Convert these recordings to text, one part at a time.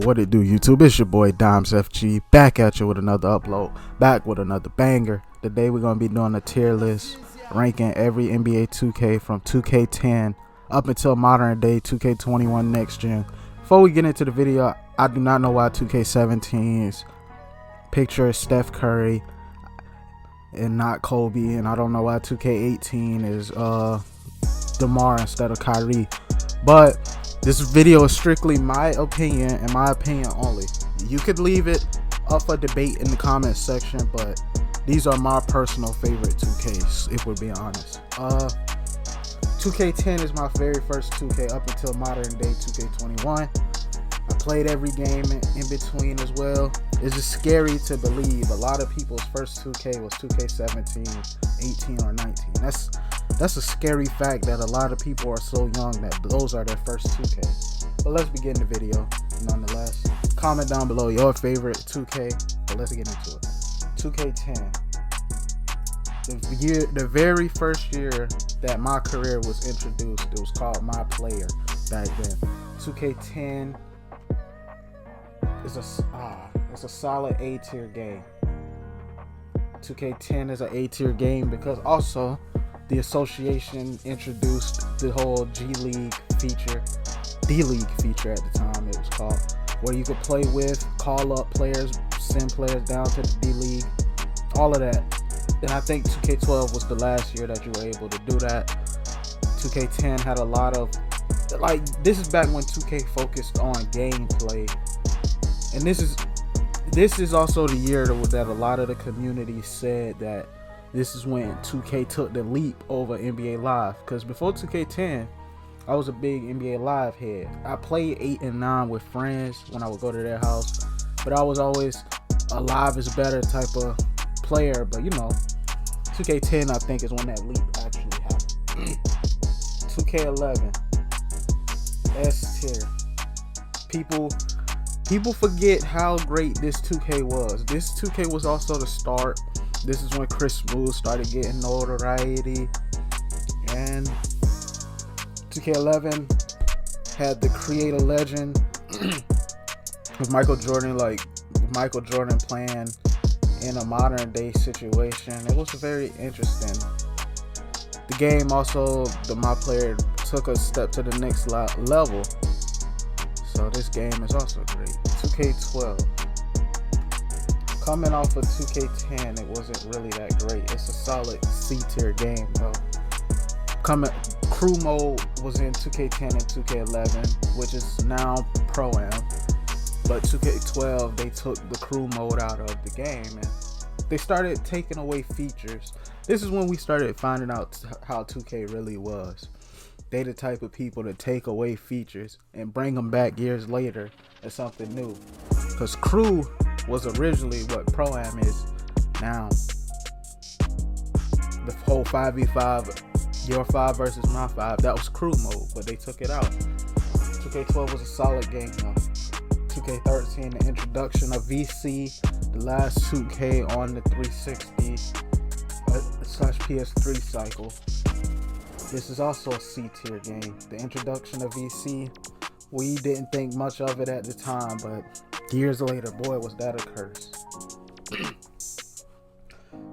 What it do, YouTube? It's your boy Dimes FG, back at you with another upload, back with another banger. Today we're gonna be doing a tier list, ranking every NBA 2K from 2K10 up until modern day 2K21 next gen. Before we get into the video, I do not know why 2K17's picture is Steph Curry and not Kobe, and I don't know why 2K18 is DeMar instead of Kyrie. But this video is strictly my opinion and my opinion only. You could leave it up for debate in the comments section, but these are my personal favorite 2Ks, if we're being honest. 2K10 is my very first 2K up until modern day 2K21. I played every game in between as well. It's just scary to believe a lot of people's first 2K was 2K17, 18, or 19. That's a scary fact that a lot of people are so young that those are their first 2Ks. But let's begin the video nonetheless. Comment down below your favorite 2K, but let's get into it. 2K10. The very first year that my career was introduced, it was called My Player back then. 2K10 is it's a solid A tier game. 2K10 is an A tier game because also the association introduced the whole D-League feature at the time it was called, where you could play with, call up players, send players down to the D-League, all of that. And I think 2K12 was the last year that you were able to do that. 2K10 had a lot of, this is back when 2K focused on gameplay. And this is also the year that a lot of the community said that this is when 2K took the leap over NBA Live. Because before 2K10, I was a big NBA Live head. I played 8 and 9 with friends when I would go to their house. But I was always a Live is better type of player. But you know, 2K10 I think is when that leap actually happened. 2K11, S tier. People forget how great this 2K was. This 2K was also the start. This is when Chris Smoove started getting notoriety, and 2K11 had the create a legend of Michael Jordan playing in a modern day situation. It was very interesting. The game also, My Player took a step to the next level. So this game is also great. 2K12. Coming off of 2K10, it wasn't really that great. It's a solid C tier game though. Crew mode was in 2K10 and 2K11, which is now Pro-Am. But 2K12, they took the crew mode out of the game and they started taking away features. This is when we started finding out how 2K really was. They the type of people to take away features and bring them back years later as something new. Because crew was originally what Pro-Am is now. The whole 5v5, your 5 versus my 5, that was crew mode, but they took it out. 2K12 was a solid game though. 2K13, the introduction of VC, the last 2K on the 360 / PS3 cycle. This is also a C tier game. The introduction of VC, we didn't think much of it at the time, but years later, boy, was that a curse.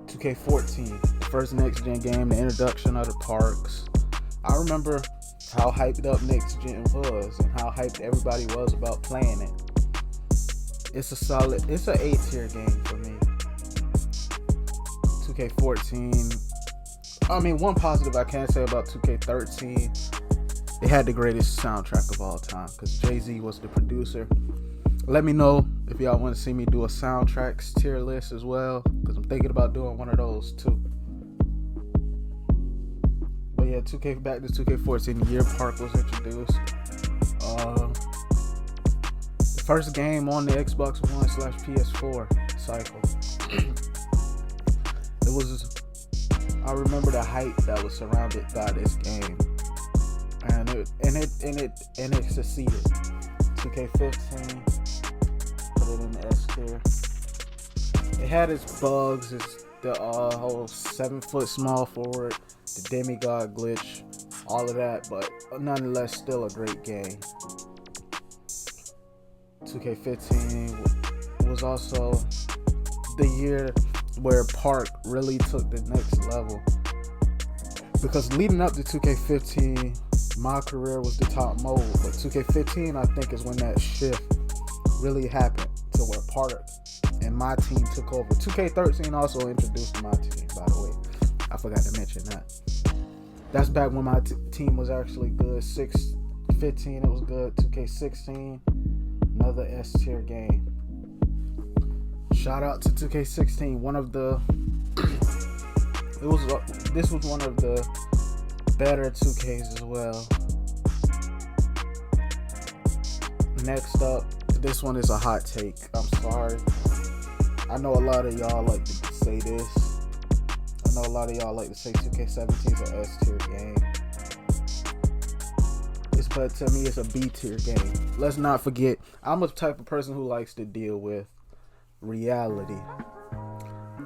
2K14, the first next gen game, the introduction of the parks. I remember how hyped up next gen was and how hyped everybody was about playing it. It's an A tier game for me. 2K14. I mean, one positive I can say about 2K13, it had the greatest soundtrack of all time because Jay-Z was the producer. Let me know if y'all want to see me do a soundtracks tier list as well, because I'm thinking about doing one of those too. But yeah, back to 2K14, the year Park was introduced. The first game on the Xbox One / PS4 cycle. I remember the hype that was surrounded by this game, and it succeeded. 2K15, put it in the S tier. It had its bugs, the whole 7-foot small forward, the demigod glitch, all of that, but nonetheless still a great game. 2K15 was also the year where Park really took the next level. Because leading up to 2K15, my career was the top mode. But 2K15, I think, is when that shift really happened to where Park and my team took over. 2K13 also introduced my team, by the way. I forgot to mention that. That's back when my team was actually good. 6-15, it was good. 2K16, another S tier game. Shout out to 2K16. This was one of the better 2Ks as well. Next up, this one is a hot take. I'm sorry. I know a lot of y'all like to say this. I know a lot of y'all like to say 2K17 is an S tier game. But to me, it's a B tier game. Let's not forget, I'm a type of person who likes to deal with reality.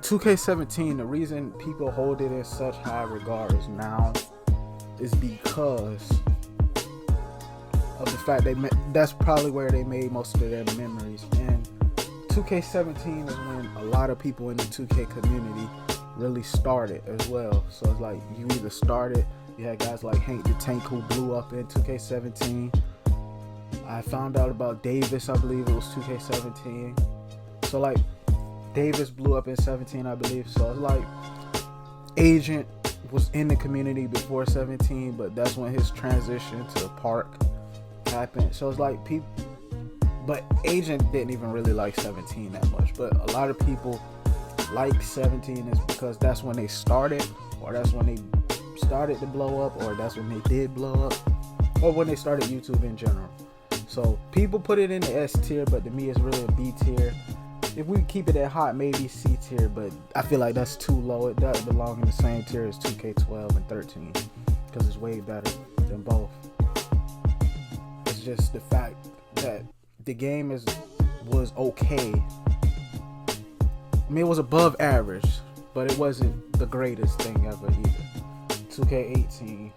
2K17, the reason people hold it in such high regards now is because of the fact that's probably where they made most of their memories. And 2K17 is when a lot of people in the 2K community really started as well. So it's like you either started, you had guys like Hank the Tank who blew up in 2K17. I found out about Davis, I believe it was 2K17. So like Davis blew up in 17, I believe. So it's like Agent was in the community before 17, but that's when his transition to Park happened. So it's like people, but Agent didn't even really like 17 that much. But a lot of people like 17 is because that's when they started, or that's when they started to blow up, or that's when they did blow up, or when they started YouTube in general. So people put it in the S tier, but to me it's really a B tier. If we keep it at hot, maybe C tier, but I feel like that's too low. It doesn't belong in the same tier as 2K12 and 13 because it's way better than both. It's just the fact that the game was okay. I mean, it was above average, but it wasn't the greatest thing ever either. 2K18.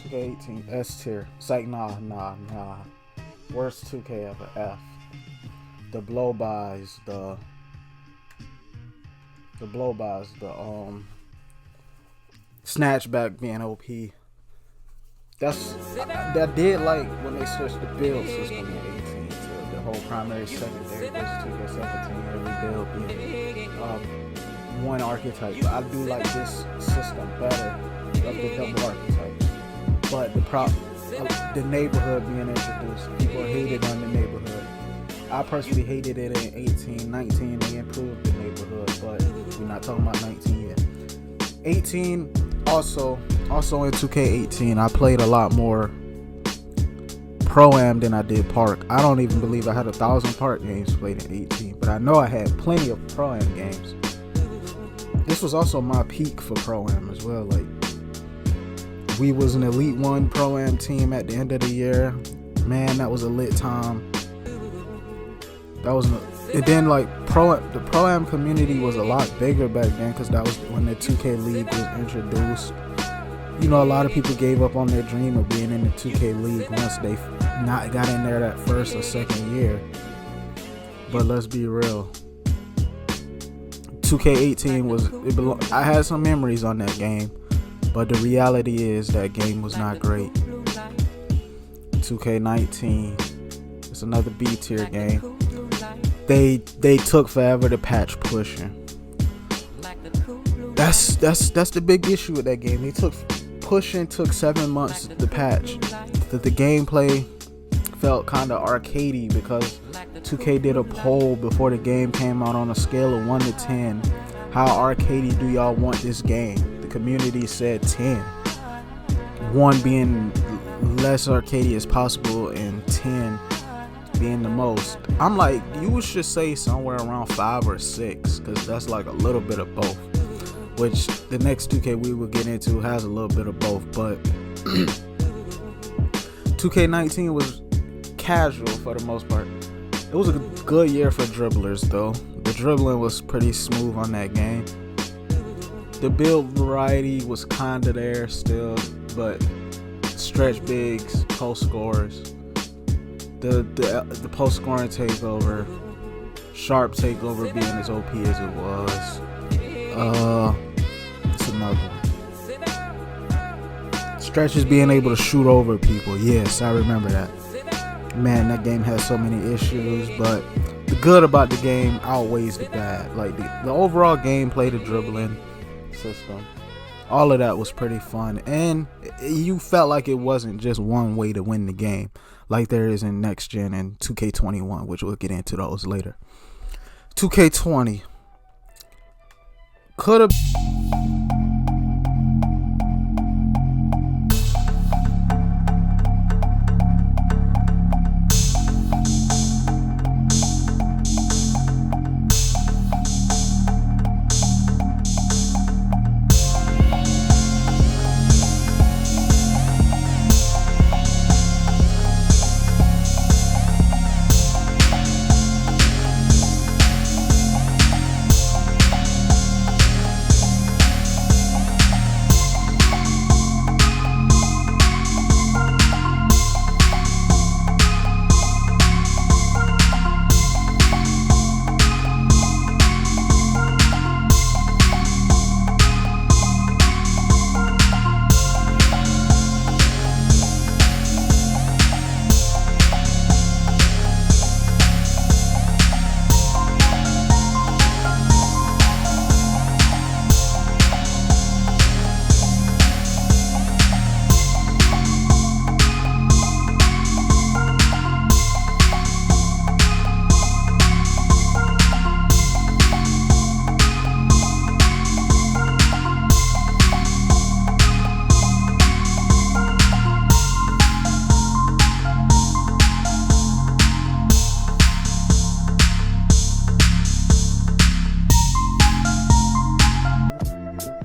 2K18 S tier. It's like nah. Worst 2K ever. F. The blow-bys, the snatchback being OP. That did like when they switched the build system in 18 to the whole primary secondary versus 2K17, every build being one archetype. But I do like this system better of the double archetype. But the neighborhood being introduced, people hated on the neighborhood. I personally hated it in 18, 19. They improved the neighborhood, but we're not talking about 19 yet. 18 also in 2K18, I played a lot more Pro-Am than I did Park. I don't even believe I had 1,000 Park games played in 18, but I know I had plenty of Pro-Am games. This was also my peak for Pro-Am as well. Like, we was an Elite 1 Pro-Am team at the end of the year. Man, that was a lit time. And then like the Pro-Am community was a lot bigger back then because that was when the 2K League was introduced. You know, a lot of people gave up on their dream of being in the 2K League once they not got in there that first or second year. But let's be real. 2K18 I had some memories on that game, but the reality is that game was not great. 2K19, it's another B tier game. They took forever to patch pushing. That's the big issue with that game. Pushing took 7 months to patch. The gameplay felt kind of arcadey because 2K did a poll before the game came out on a scale of 1 to 10. How arcadey do y'all want this game? The community said 10. 1 being less arcadey as possible and 10 being the most. I'm like, you should say somewhere around 5 or 6 because that's like a little bit of both, which the next 2K we will get into has a little bit of both. But 2K19 was casual for the most part. It was a good year for dribblers though. The dribbling was pretty smooth on that game. The build variety was kinda there still, but stretch bigs, post scores, the post scoring takeover, sharp takeover being as OP as it was. It's another one. Stretches being able to shoot over people. Yes, I remember that. Man, that game has so many issues, but the good about the game outweighs the bad. Like the overall gameplay, the dribbling system, all of that was pretty fun, and you felt like it wasn't just one way to win the game like there is in next gen and 2K21, which we'll get into those later. 2K20 could have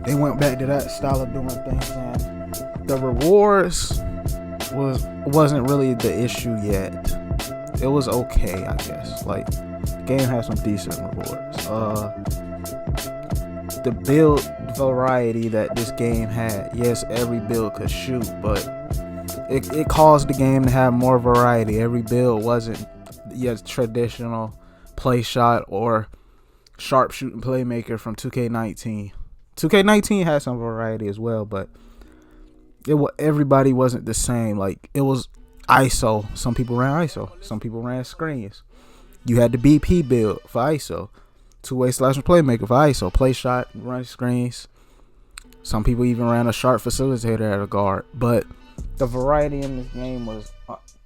they went back to that style of doing things, and the rewards wasn't really the issue yet. It was okay, I guess. Like, the game has some decent rewards. The build variety that this game had, yes, every build could shoot, but it caused the game to have more variety. Every build wasn't your traditional play shot or sharpshooting playmaker from 2K19. 2K19 had some variety as well, but everybody wasn't the same. Like, it was ISO. Some people ran ISO. Some people ran screens. You had the BP build for ISO. Two-way slash playmaker for ISO. Play shot, run screens. Some people even ran a sharp facilitator at a guard. But the variety in this game was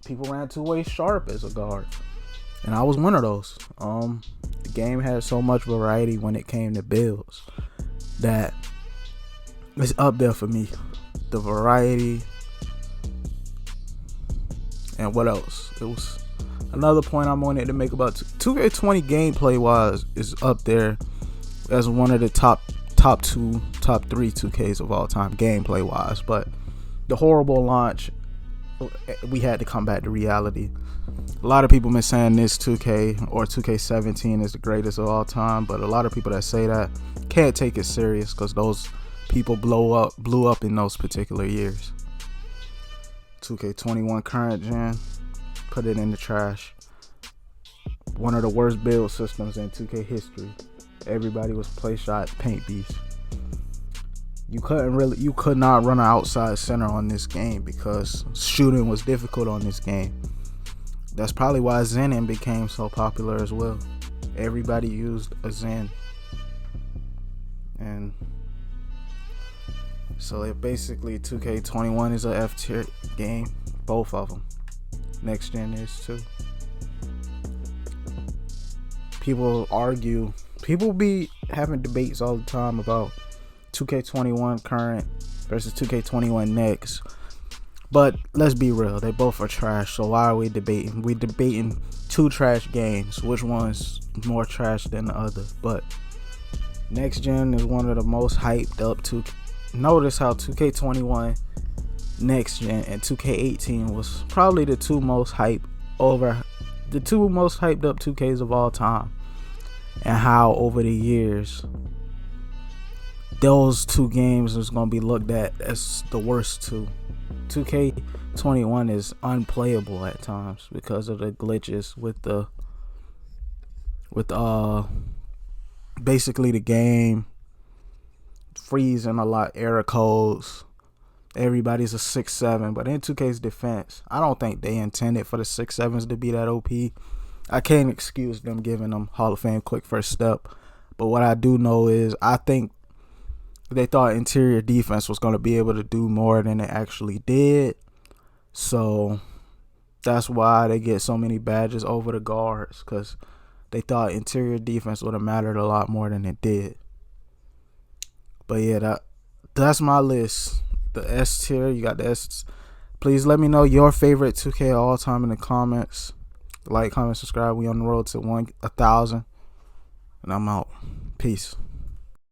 people ran two-way sharp as a guard. And I was one of those. The game had so much variety when it came to builds that it's up there for me. The variety. And what else? It was another point I wanted to make about 2K20 gameplay wise is up there as one of the top 3 2Ks of all time gameplay wise. But the horrible launch, we had to come back to reality. A lot of people been saying this 2K or 2K17 is the greatest of all time, but a lot of people that say that can't take it serious because those people blew up in those particular years. 2K21 current gen, put it in the trash. One of the worst build systems in 2K history. Everybody was play shot paint beast. You could not run an outside center on this game because shooting was difficult on this game. That's probably why Zenin became so popular as well. Everybody used a Zen. And so it basically 2K21 is a F tier game. Both of them. Next gen is too. People argue. People be having debates all the time about 2K21 current versus 2K21 next. But let's be real, they both are trash, so why are we debating? We're debating two trash games. Which one's more trash than the other? But next gen is one of the most hyped up to. Notice how 2K21 next gen and 2K18 was probably the two most hyped up 2Ks of all time. And how over the years those two games is gonna be looked at as the worst two. 2K21 is unplayable at times because of the glitches with basically the game freezing a lot, error codes. Everybody's a 6-7, but in 2K's defense, I don't think they intended for the 6-7s to be that OP. I can't excuse them giving them Hall of Fame quick first step, but what I do know is I think they thought interior defense was going to be able to do more than it actually did. So that's why they get so many badges over the guards, because they thought interior defense would have mattered a lot more than it did. But yeah, that's my list. The S tier, you got the S. Please let me know your favorite 2K all time in the comments. Like, comment, subscribe. We on the road to 1,000. And I'm out. Peace.